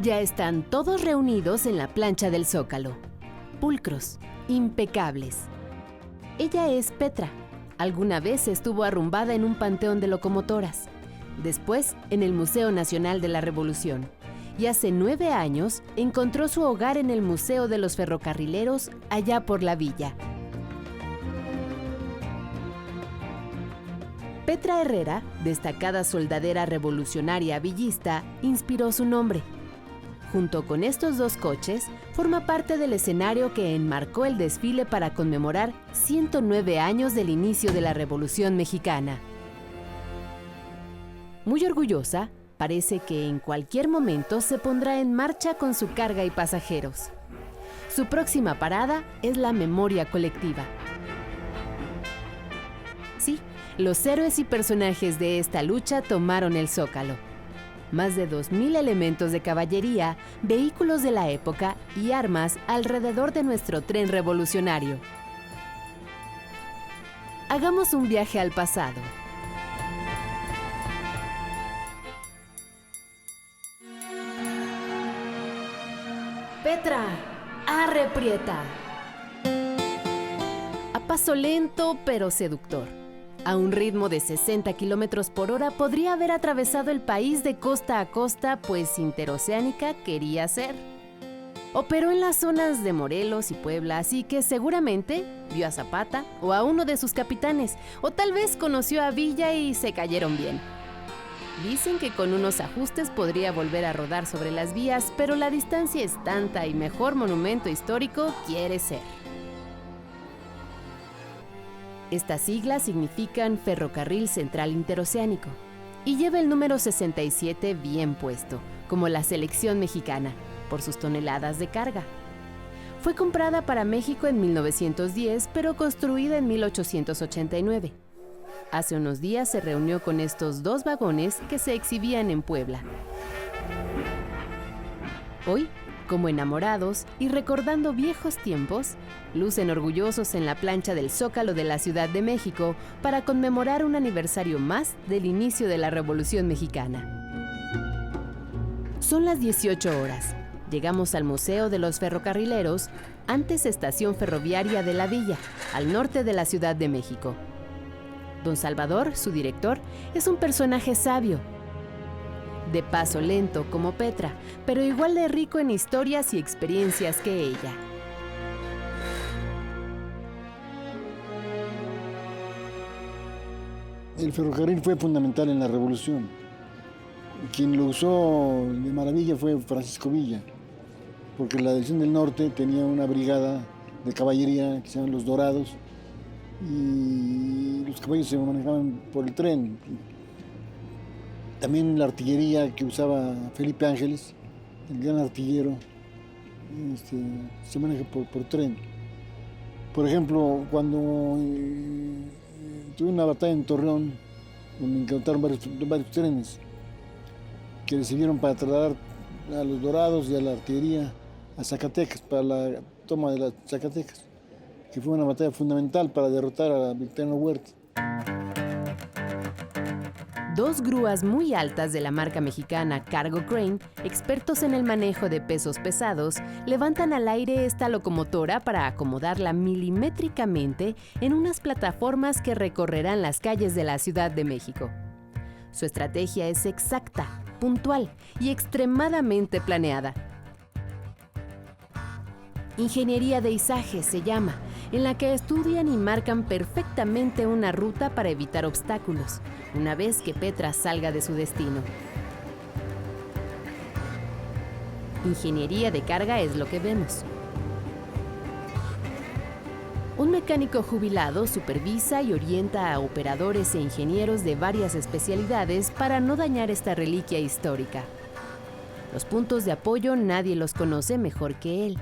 Ya están todos reunidos en la plancha del Zócalo. Pulcros, impecables. Ella es Petra. Alguna vez estuvo arrumbada en un panteón de locomotoras. Después, en el Museo Nacional de la Revolución. Y hace 9 años encontró su hogar en el Museo de los Ferrocarrileros, allá por la villa. Petra Herrera, destacada soldadera revolucionaria villista, inspiró su nombre. Junto con estos 2 coches, forma parte del escenario que enmarcó el desfile para conmemorar 109 años del inicio de la Revolución Mexicana. Muy orgullosa, parece que en cualquier momento se pondrá en marcha con su carga y pasajeros. Su próxima parada es la memoria colectiva. Sí, los héroes y personajes de esta lucha tomaron el Zócalo. Más de 2,000 elementos de caballería, vehículos de la época y armas alrededor de nuestro tren revolucionario. Hagamos un viaje al pasado. Petra, arre prieta. A paso lento pero seductor. A un ritmo de 60 kilómetros por hora podría haber atravesado el país de costa a costa, pues interoceánica quería ser. Operó en las zonas de Morelos y Puebla, así que seguramente vio a Zapata o a uno de sus capitanes, o tal vez conoció a Villa y se cayeron bien. Dicen que con unos ajustes podría volver a rodar sobre las vías, pero la distancia es tanta y mejor monumento histórico quiere ser. Estas siglas significan Ferrocarril Central Interoceánico y lleva el número 67 bien puesto, como la selección mexicana, por sus toneladas de carga. Fue comprada para México en 1910, pero construida en 1889. Hace unos días se reunió con estos 2 vagones que se exhibían en Puebla. Hoy, como enamorados y recordando viejos tiempos, lucen orgullosos en la plancha del Zócalo de la Ciudad de México para conmemorar un aniversario más del inicio de la Revolución Mexicana. Son las 18 horas. Llegamos al Museo de los Ferrocarrileros, antes estación ferroviaria de la Villa, al norte de la Ciudad de México. Don Salvador, su director, es un personaje sabio. De paso lento como Petra, pero igual de rico en historias y experiencias que ella. El ferrocarril fue fundamental en la revolución. Quien lo usó de maravilla fue Francisco Villa, porque la División del Norte tenía una brigada de caballería que se llaman los Dorados, y los caballos se manejaban por el tren. También la artillería que usaba Felipe Ángeles, el gran artillero, se maneja por tren. Por ejemplo, cuando tuve una batalla en Torreón, donde incautaron varios trenes que le sirvieron para trasladar a los Dorados y a la artillería a Zacatecas, para la toma de las Zacatecas, que fue una batalla fundamental para derrotar a Victoriano Huerta. 2 grúas muy altas de la marca mexicana Cargo Crane, expertos en el manejo de pesos pesados, levantan al aire esta locomotora para acomodarla milimétricamente en unas plataformas que recorrerán las calles de la Ciudad de México. Su estrategia es exacta, puntual y extremadamente planeada. Ingeniería de izaje se llama, en la que estudian y marcan perfectamente una ruta para evitar obstáculos, una vez que Petra salga de su destino. Ingeniería de carga es lo que vemos. Un mecánico jubilado supervisa y orienta a operadores e ingenieros de varias especialidades para no dañar esta reliquia histórica. Los puntos de apoyo nadie los conoce mejor que él.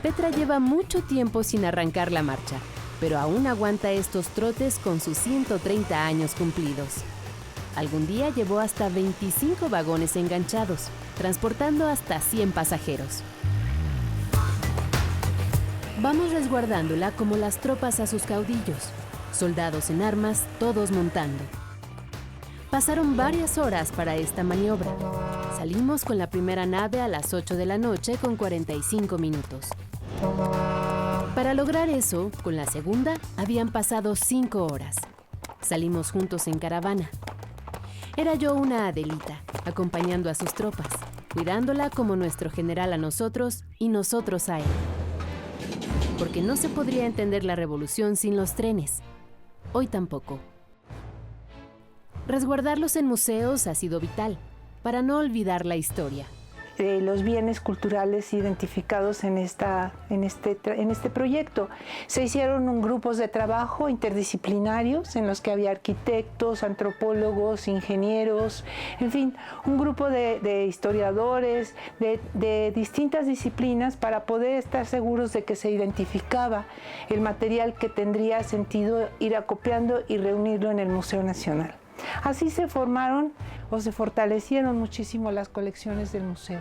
Petra lleva mucho tiempo sin arrancar la marcha, pero aún aguanta estos trotes con sus 130 años cumplidos. Algún día llevó hasta 25 vagones enganchados, transportando hasta 100 pasajeros. Vamos resguardándola como las tropas a sus caudillos, soldados en armas, todos montando. Pasaron varias horas para esta maniobra. Salimos con la primera nave a las 8 de la noche con 45 minutos. Para lograr eso, con la segunda, habían pasado 5 horas. Salimos juntos en caravana. Era yo una Adelita, acompañando a sus tropas, cuidándola como nuestro general a nosotros y nosotros a él. Porque no se podría entender la revolución sin los trenes. Hoy tampoco. Resguardarlos en museos ha sido vital, para no olvidar la historia. Los bienes culturales identificados en este proyecto. Se hicieron grupos de trabajo interdisciplinarios en los que había arquitectos, antropólogos, ingenieros, en fin, un grupo de historiadores de distintas disciplinas para poder estar seguros de que se identificaba el material que tendría sentido ir acopiando y reunirlo en el Museo Nacional. Así se formaron o se fortalecieron muchísimo las colecciones del museo,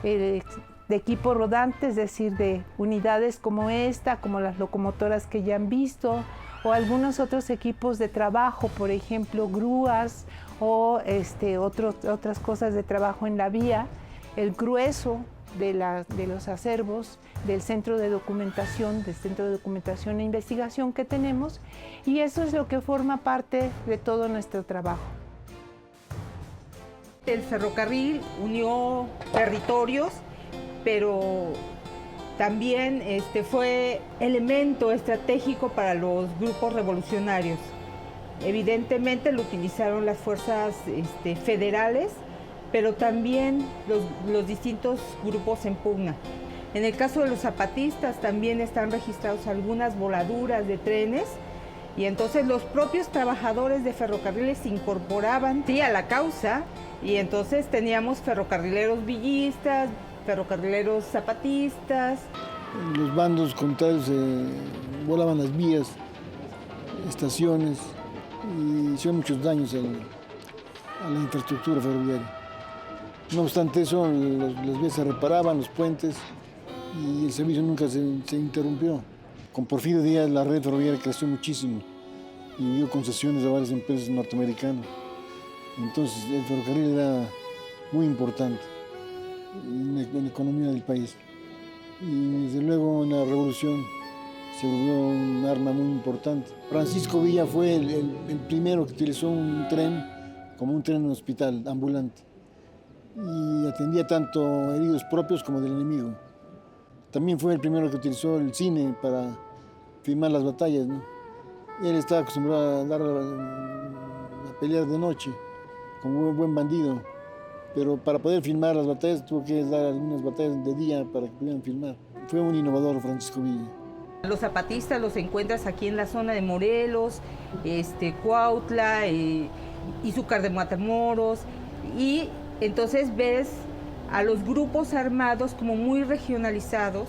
de equipo rodante, es decir, de unidades como esta, como las locomotoras que ya han visto, o algunos otros equipos de trabajo, por ejemplo, grúas o otras cosas de trabajo en la vía, el grueso de los acervos del Centro de Documentación e Investigación que tenemos, y eso es lo que forma parte de todo nuestro trabajo. El ferrocarril unió territorios, pero también fue elemento estratégico para los grupos revolucionarios. Evidentemente lo utilizaron las fuerzas federales, pero también los distintos grupos en pugna. En el caso de los zapatistas también están registrados algunas voladuras de trenes, y entonces los propios trabajadores de ferrocarriles se incorporaban a la causa, y entonces teníamos ferrocarrileros villistas, ferrocarrileros zapatistas. Los bandos contrarios volaban las vías, estaciones, y hicieron muchos daños a la infraestructura ferroviaria. No obstante eso, las vías se reparaban, los puentes, y el servicio nunca se interrumpió. Con Porfirio Díaz la red ferroviaria creció muchísimo y dio concesiones a varias empresas norteamericanas. Entonces el ferrocarril era muy importante en la economía del país. Y desde luego en la revolución se volvió un arma muy importante. Francisco Villa fue el primero que utilizó un tren como un tren hospital ambulante, y atendía tanto heridos propios como del enemigo. También fue el primero que utilizó el cine para filmar las batallas, ¿no? Él estaba acostumbrado a pelear de noche, como un buen bandido, pero para poder filmar las batallas tuvo que dar algunas batallas de día para que pudieran filmar. Fue un innovador Francisco Villa. Los zapatistas los encuentras aquí en la zona de Morelos, Cuautla, Izúcar de Matamoros, y entonces ves a los grupos armados como muy regionalizados.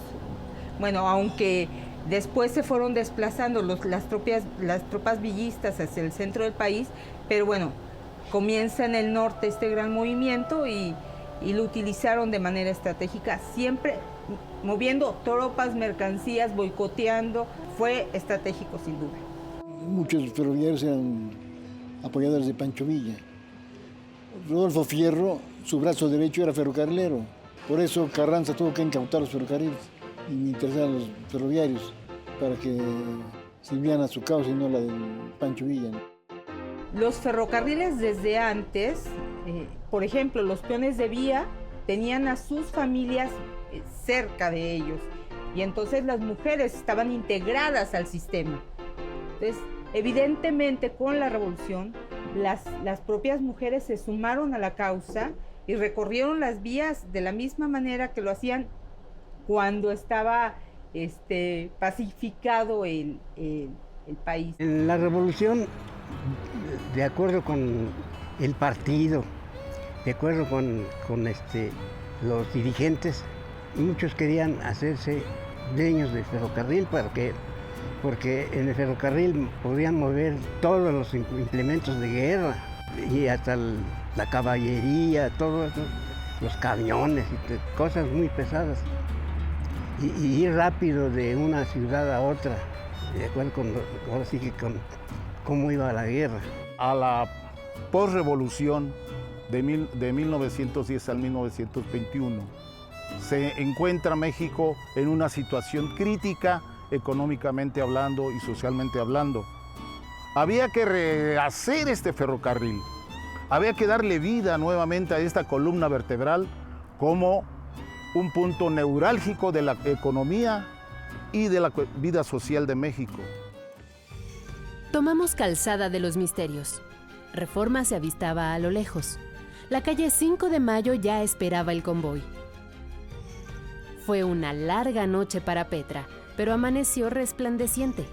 Bueno, aunque después se fueron desplazando las tropas villistas hacia el centro del país, pero bueno, comienza en el norte este gran movimiento y lo utilizaron de manera estratégica, siempre moviendo tropas, mercancías, boicoteando. Fue estratégico sin duda. Muchos ferroviarios eran apoyadores de Pancho Villa. Rodolfo Fierro, su brazo derecho, era ferrocarrilero. Por eso Carranza tuvo que incautar los ferrocarriles y interesar a los ferroviarios para que sirvieran a su causa y no la de Pancho Villa. Los ferrocarriles desde antes, por ejemplo, los peones de vía tenían a sus familias cerca de ellos, y entonces las mujeres estaban integradas al sistema. Entonces, evidentemente, con la revolución, las propias mujeres se sumaron a la causa y recorrieron las vías de la misma manera que lo hacían cuando estaba pacificado el país. En la revolución, de acuerdo con el partido, de acuerdo con los dirigentes, muchos querían hacerse dueños del ferrocarril porque en el ferrocarril podían mover todos los implementos de guerra y hasta la caballería, todos los camiones y cosas muy pesadas, y ir rápido de una ciudad a otra, de acuerdo con cómo iba la guerra. A la posrevolución de 1910 al 1921, se encuentra México en una situación crítica, económicamente hablando y socialmente hablando. Había que rehacer este ferrocarril, había que darle vida nuevamente a esta columna vertebral como un punto neurálgico de la economía y de la vida social de México. Tomamos Calzada de los Misterios. Reforma se avistaba a lo lejos. La calle 5 de Mayo ya esperaba el convoy. Fue una larga noche para Petra, pero amaneció resplandeciente.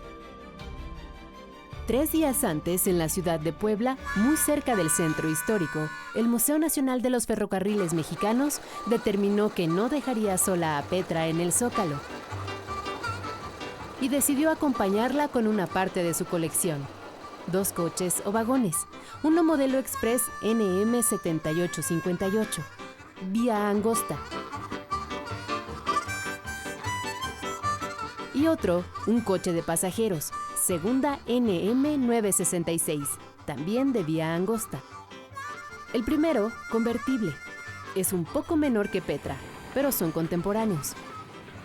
3 días antes, en la ciudad de Puebla, muy cerca del centro histórico, el Museo Nacional de los Ferrocarriles Mexicanos determinó que no dejaría sola a Petra en el Zócalo y decidió acompañarla con una parte de su colección: 2 coches o vagones, uno modelo Express NM 7858, vía angosta, y otro, un coche de pasajeros, segunda NM 966, también de vía angosta. El primero, convertible. Es un poco menor que Petra, pero son contemporáneos.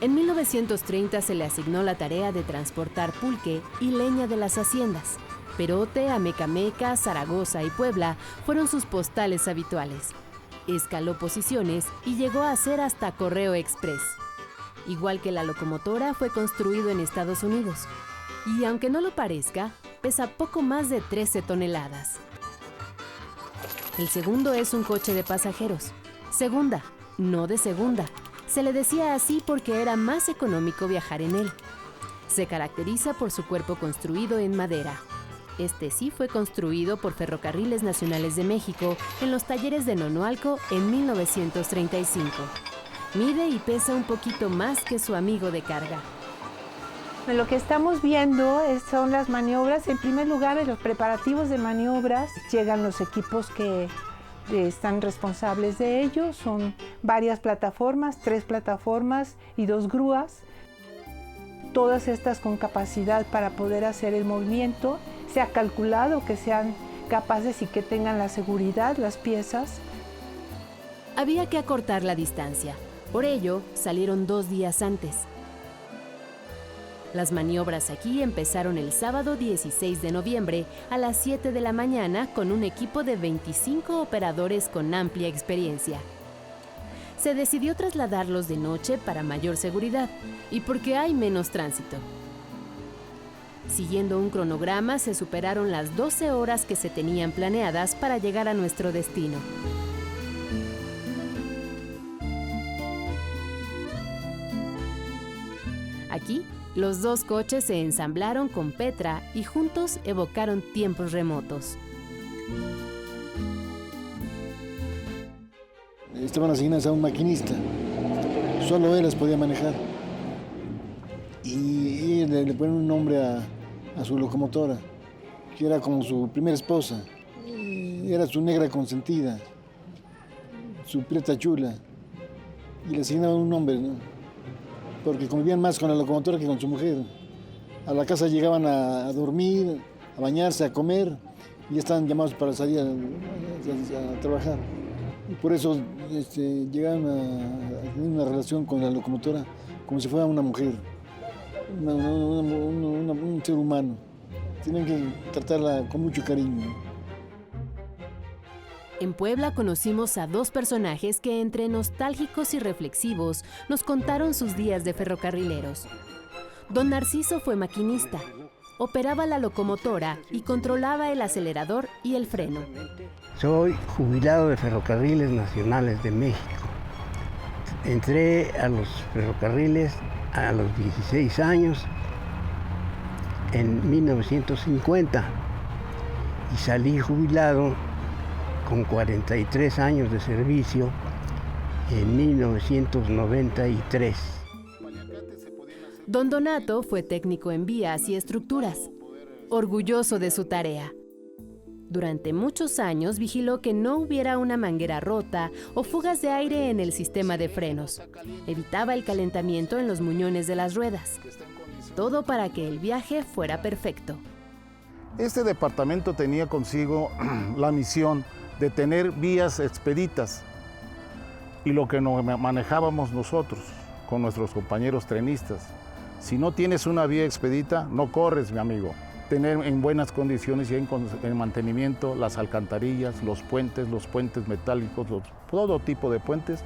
En 1930 se le asignó la tarea de transportar pulque y leña de las haciendas. Perote, Amecameca, Zaragoza y Puebla fueron sus postales habituales. Escaló posiciones y llegó a ser hasta Correo Express. Igual que la locomotora, fue construido en Estados Unidos. Y aunque no lo parezca, pesa poco más de 13 toneladas. El segundo es un coche de pasajeros. Segunda, no de segunda. Se le decía así porque era más económico viajar en él. Se caracteriza por su cuerpo construido en madera. Este sí fue construido por Ferrocarriles Nacionales de México en los talleres de Nonualco en 1935. Mide y pesa un poquito más que su amigo de carga. Lo que estamos viendo son las maniobras. En primer lugar, en los preparativos de maniobras llegan los equipos que están responsables de ello. Son varias plataformas, 3 plataformas y 2 grúas. Todas estas con capacidad para poder hacer el movimiento. Se ha calculado que sean capaces y que tengan la seguridad, las piezas. Había que acortar la distancia. Por ello, salieron 2 días antes. Las maniobras aquí empezaron el sábado 16 de noviembre a las 7 de la mañana con un equipo de 25 operadores con amplia experiencia. Se decidió trasladarlos de noche para mayor seguridad y porque hay menos tránsito. Siguiendo un cronograma, se superaron las 12 horas que se tenían planeadas para llegar a nuestro destino. Aquí, los 2 coches se ensamblaron con Petra y juntos evocaron tiempos remotos. Estaban asignadas a un maquinista, solo él las podía manejar. Y le ponen un nombre a su locomotora, que era como su primera esposa. Era su negra consentida, su prieta chula, y le asignaban un nombre, ¿no? Porque convivían más con la locomotora que con su mujer. A la casa llegaban a dormir, a bañarse, a comer, y ya estaban llamados para salir a trabajar. Y por eso llegaban a tener una relación con la locomotora como si fuera una mujer, un ser humano. Tienen que tratarla con mucho cariño. En Puebla conocimos a 2 personajes que, entre nostálgicos y reflexivos, nos contaron sus días de ferrocarrileros. Don Narciso fue maquinista, operaba la locomotora y controlaba el acelerador y el freno. Soy jubilado de Ferrocarriles Nacionales de México. Entré a los ferrocarriles a los 16 años, en 1950, y salí jubilado con 43 años de servicio en 1993. Don Donato fue técnico en vías y estructuras, orgulloso de su tarea. Durante muchos años vigiló que no hubiera una manguera rota o fugas de aire en el sistema de frenos. Evitaba el calentamiento en los muñones de las ruedas. Todo para que el viaje fuera perfecto. Este departamento tenía consigo la misión de tener vías expeditas. Y lo que nos manejábamos nosotros con nuestros compañeros trenistas. Si no tienes una vía expedita, no corres, mi amigo. Tener en buenas condiciones y en mantenimiento las alcantarillas, los puentes metálicos, todo tipo de puentes,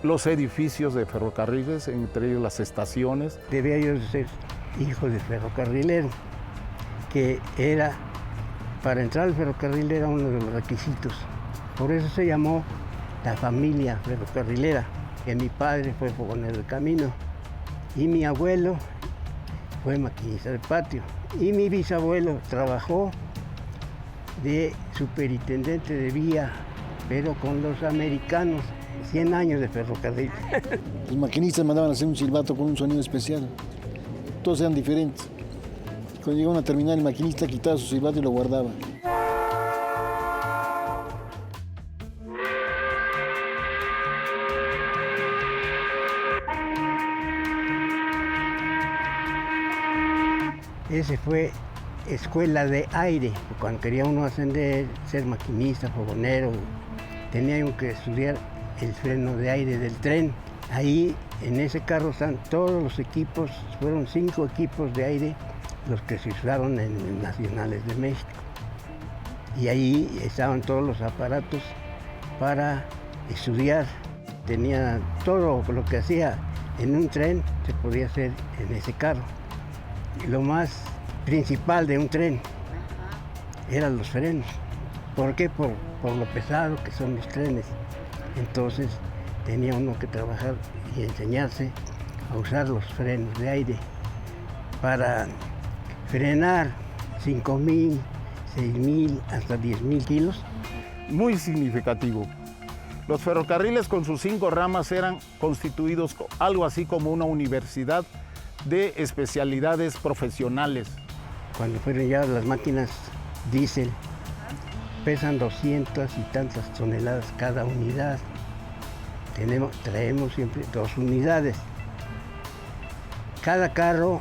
los edificios de ferrocarriles, entre ellos las estaciones. Debía yo ser hijo de ferrocarrilero, que era, para entrar al ferrocarril era uno de los requisitos. Por eso se llamó la familia ferrocarrilera, que mi padre fue fogonero de camino y mi abuelo fue maquinista de patio y mi bisabuelo trabajó de superintendente de vía, pero con los americanos, 100 años de ferrocarril. Los maquinistas mandaban a hacer un silbato con un sonido especial. Todos eran diferentes. Cuando llegaban a terminar, el maquinista quitaba su silbato y lo guardaba. Ese fue escuela de aire. Cuando quería uno ascender, ser maquinista, fogonero, tenía uno que estudiar el freno de aire del tren. Ahí, en ese carro están todos los equipos, fueron 5 equipos de aire los que se usaron en Nacionales de México. Y ahí estaban todos los aparatos para estudiar. Tenía todo lo que hacía en un tren, se podía hacer en ese carro. Lo más principal de un tren eran los frenos. ¿Por qué? Por lo pesado que son los trenes. Entonces tenía uno que trabajar y enseñarse a usar los frenos de aire para frenar 5,000, 6,000, hasta 10,000 kilos. Muy significativo. Los ferrocarriles con sus 5 ramas eran constituidos algo así como una universidad de especialidades profesionales. Cuando fueron ya las máquinas diésel, pesan 200 y tantas toneladas cada unidad. Traemos siempre 2 unidades. Cada carro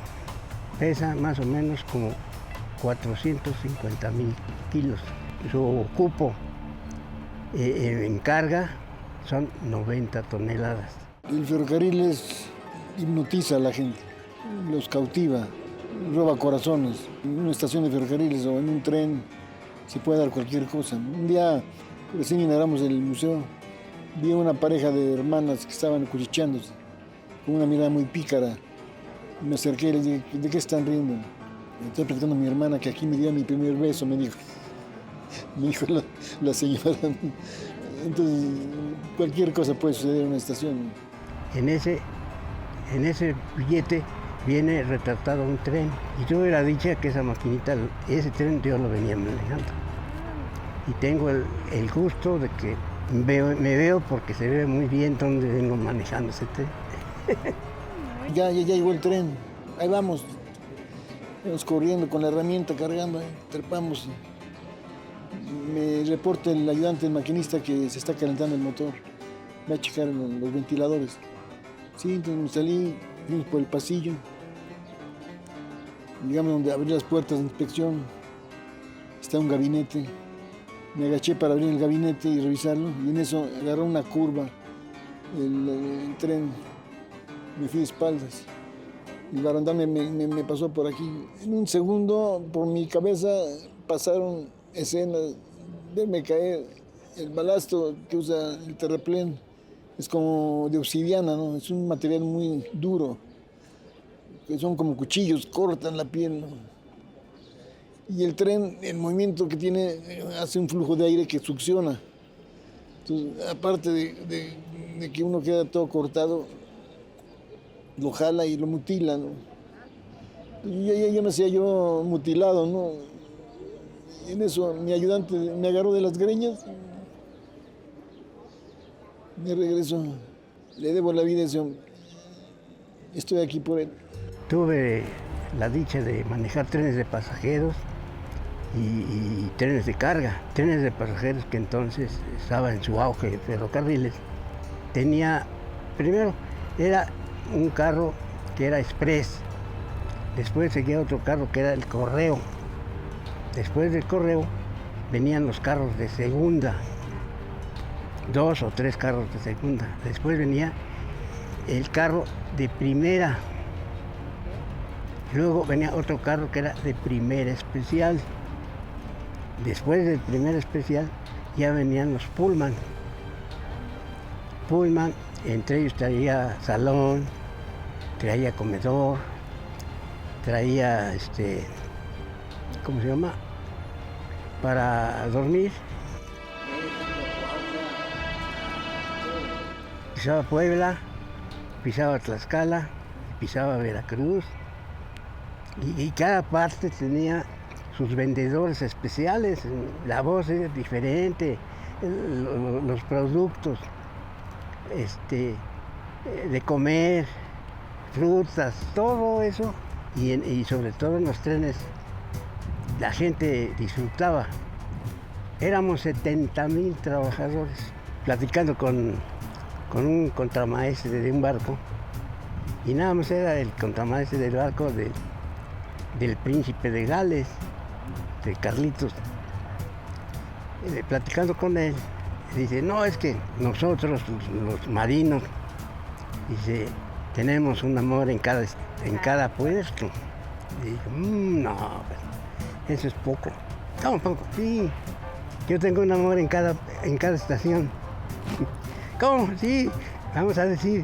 pesa más o menos como 450,000 kilos. Su cupo en carga son 90 toneladas. El ferrocarril hipnotiza a la gente, los cautiva, roba corazones. En una estación de ferrocarriles o en un tren se puede dar cualquier cosa. Un día, recién inauguramos el museo, vi a una pareja de hermanas que estaban cuchicheándose, con una mirada muy pícara. Me acerqué y les dije, ¿de qué están riendo? Me estoy platicando a mi hermana que aquí me dio mi primer beso, me dijo la señora. Entonces, cualquier cosa puede suceder en una estación. En ese billete viene retratado un tren. Y tuve la dicha que esa maquinita, ese tren yo lo venía manejando. Y tengo el gusto de que me veo porque se ve muy bien donde vengo manejando ese tren. Ya llegó el tren, ahí vamos. Vamos corriendo con la herramienta, cargando, trepamos. Me reporta el ayudante del maquinista que se está calentando el motor. Va a checar los ventiladores. Sí, entonces me salí, fuimos por el pasillo. Llegamos donde abrí las puertas de inspección. Está un gabinete. Me agaché para abrir el gabinete y revisarlo. Y en eso agarró una curva el tren. Me fui de espaldas. El barandal me pasó por aquí. En un segundo, por mi cabeza, pasaron escenas. Verme caer, el balasto que usa el terraplén es como de obsidiana, ¿no? Es un material muy duro, que son como cuchillos, cortan la piel, ¿no? Y el tren, el movimiento que tiene, hace un flujo de aire que succiona. Entonces, aparte de que uno queda todo cortado, lo jala y lo mutila, ¿no? Y ya me hacía yo mutilado, ¿no? Y en eso mi ayudante me agarró de las greñas, me regresó. Le debo la vida a ese hombre. Estoy aquí por él. Tuve la dicha de manejar trenes de pasajeros y trenes de carga. Trenes de pasajeros que entonces estaba en su auge de ferrocarriles. Primero era un carro que era express. Después seguía otro carro que era el correo. Después del correo venían los carros de segunda, 2 o 3 carros de segunda. Después venía el carro de primera. Luego venía otro carro que era de primera especial. Después del primera especial ya venían los Pullman. Pullman, entre ellos traía salón, traía comedor, traía ¿cómo se llama? Para dormir. Pisaba Puebla, pisaba Tlaxcala, pisaba Veracruz, y cada parte tenía sus vendedores especiales. La voz era diferente, los productos de comer, frutas, todo eso, y sobre todo en los trenes la gente disfrutaba. Éramos 70,000 trabajadores, platicando con un contramaestre de un barco, y nada más era el contramaestre del barco del príncipe de Gales, de Carlitos. Platicando con él, dice, no, es que nosotros, los marinos, dice, tenemos un amor en cada puesto. Y dije, no, eso es poco. ¿Cómo poco? Sí, yo tengo un amor en cada estación. ¿Cómo? Sí, vamos a decir,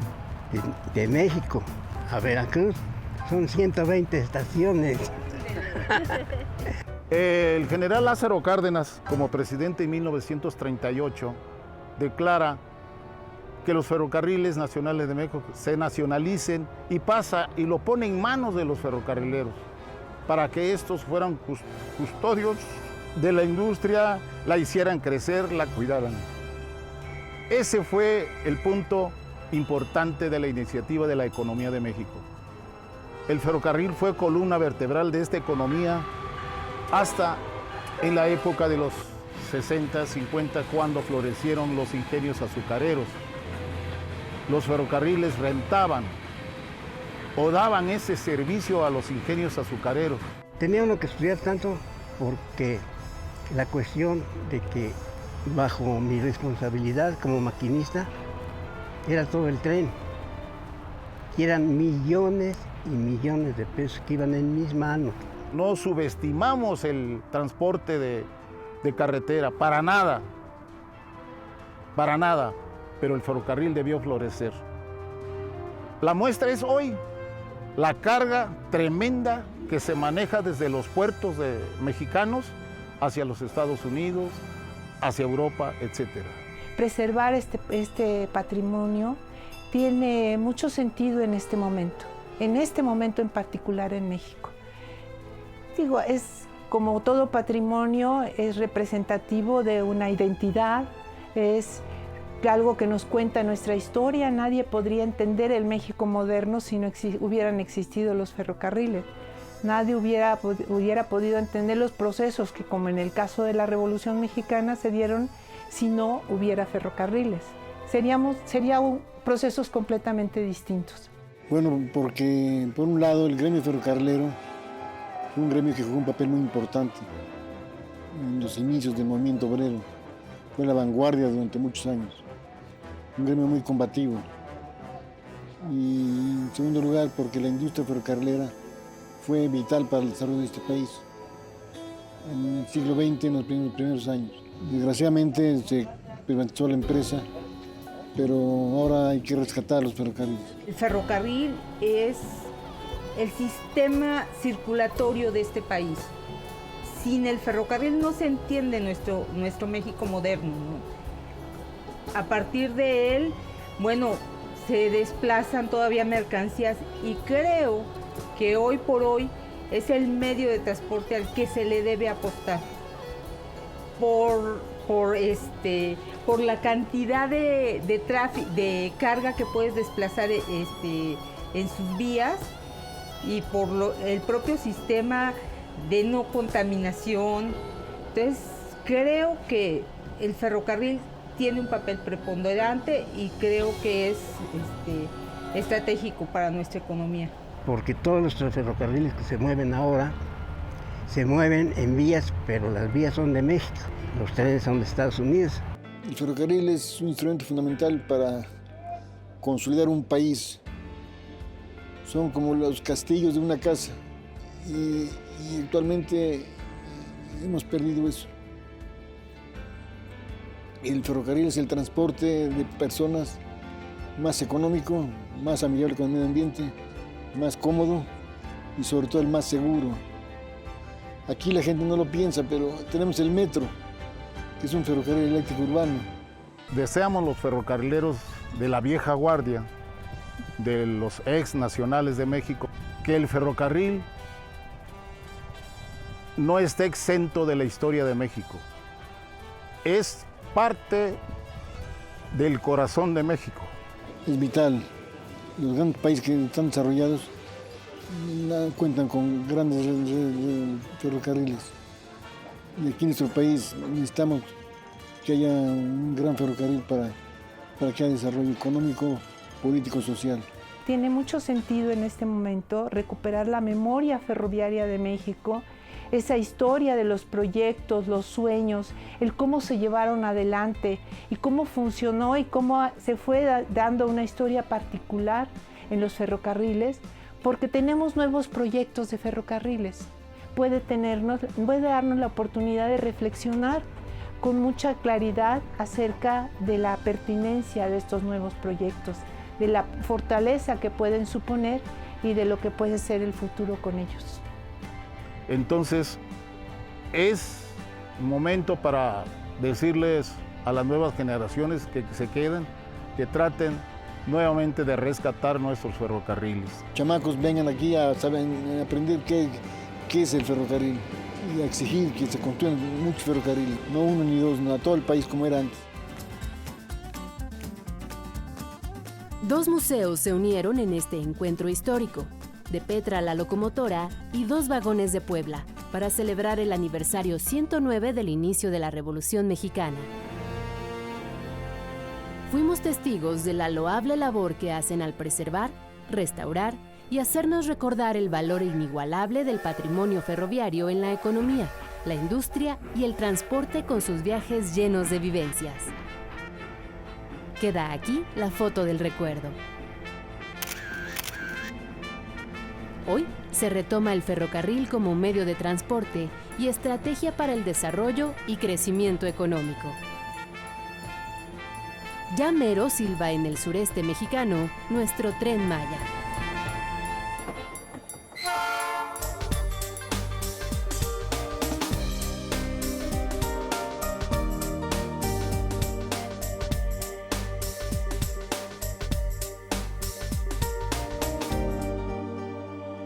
de México a Veracruz son 120 estaciones. El general Lázaro Cárdenas, como presidente en 1938, declara que los ferrocarriles nacionales de México se nacionalicen y pasa y lo pone en manos de los ferrocarrileros para que estos fueran custodios de la industria, la hicieran crecer, la cuidaran. Ese fue el punto importante de la iniciativa de la economía de México. El ferrocarril fue columna vertebral de esta economía hasta en la época de los 60, 50, cuando florecieron los ingenios azucareros. Los ferrocarriles rentaban o daban ese servicio a los ingenios azucareros. Tenía uno que estudiar tanto porque la cuestión de que bajo mi responsabilidad como maquinista era todo el tren. Y eran millones y millones de pesos que iban en mis manos. No subestimamos el transporte de carretera, para nada, pero el ferrocarril debió florecer. La muestra es hoy, la carga tremenda que se maneja desde los puertos mexicanos hacia los Estados Unidos, hacia Europa, etc. Preservar este patrimonio tiene mucho sentido en este momento en particular en México. Digo, es como todo patrimonio, es representativo de una identidad, es algo que nos cuenta nuestra historia. Nadie podría entender el México moderno si no hubieran existido los ferrocarriles. Nadie hubiera podido entender los procesos que, como en el caso de la Revolución Mexicana, se dieron si no hubiera ferrocarriles. Serían procesos completamente distintos. Bueno, porque por un lado el gremio ferrocarrilero fue un gremio que jugó un papel muy importante en los inicios del movimiento obrero. Fue la vanguardia durante muchos años. Un gremio muy combativo. Y en segundo lugar, porque la industria ferrocarrilera fue vital para el desarrollo de este país en el siglo XX, en los primeros años. Desgraciadamente se privatizó la empresa, pero ahora hay que rescatar los ferrocarriles. El ferrocarril es el sistema circulatorio de este país. Sin el ferrocarril no se entiende nuestro México moderno, ¿no? A partir de él, bueno, se desplazan todavía mercancías y creo que hoy por hoy es el medio de transporte al que se le debe apostar por la cantidad de tráfico, de carga que puedes desplazar en sus vías y por el propio sistema de no contaminación. Entonces creo que el ferrocarril tiene un papel preponderante y creo que es estratégico para nuestra economía. Porque todos los ferrocarriles que se mueven ahora se mueven en vías, pero las vías son de México, los trenes son de Estados Unidos. El ferrocarril es un instrumento fundamental para consolidar un país. Son como los castillos de una casa y actualmente hemos perdido eso. El ferrocarril es el transporte de personas más económico, más amigable con el medio ambiente, más cómodo y sobre todo el más seguro. Aquí la gente no lo piensa, pero tenemos el metro, que es un ferrocarril eléctrico urbano. Deseamos los ferrocarrileros de la vieja guardia, de los ex nacionales de México, que el ferrocarril no esté exento de la historia de México. Es parte del corazón de México. Es vital. Los grandes países que están desarrollados cuentan con grandes redes de ferrocarriles. Y aquí en nuestro país necesitamos que haya un gran ferrocarril para que haya desarrollo económico, político, social. Tiene mucho sentido en este momento recuperar la memoria ferroviaria de México, esa historia de los proyectos, los sueños, el cómo se llevaron adelante y cómo funcionó y cómo se fue dando una historia particular en los ferrocarriles, porque tenemos nuevos proyectos de ferrocarriles. Puede darnos la oportunidad de reflexionar con mucha claridad acerca de la pertinencia de estos nuevos proyectos, de la fortaleza que pueden suponer y de lo que puede ser el futuro con ellos. Entonces, es momento para decirles a las nuevas generaciones que se queden, que traten nuevamente de rescatar nuestros ferrocarriles. Chamacos, vengan aquí a aprender qué es el ferrocarril y a exigir que se construyan muchos ferrocarriles, no uno ni dos, no, a todo el país como era antes. Dos museos se unieron en este encuentro histórico, de Petra la locomotora y Dos Vagones de Puebla, para celebrar el aniversario 109 del inicio de la Revolución Mexicana. Fuimos testigos de la loable labor que hacen al preservar, restaurar y hacernos recordar el valor inigualable del patrimonio ferroviario en la economía, la industria y el transporte con sus viajes llenos de vivencias. Queda aquí la foto del recuerdo. Hoy se retoma el ferrocarril como medio de transporte y estrategia para el desarrollo y crecimiento económico. Ya mero silba en el sureste mexicano nuestro Tren Maya.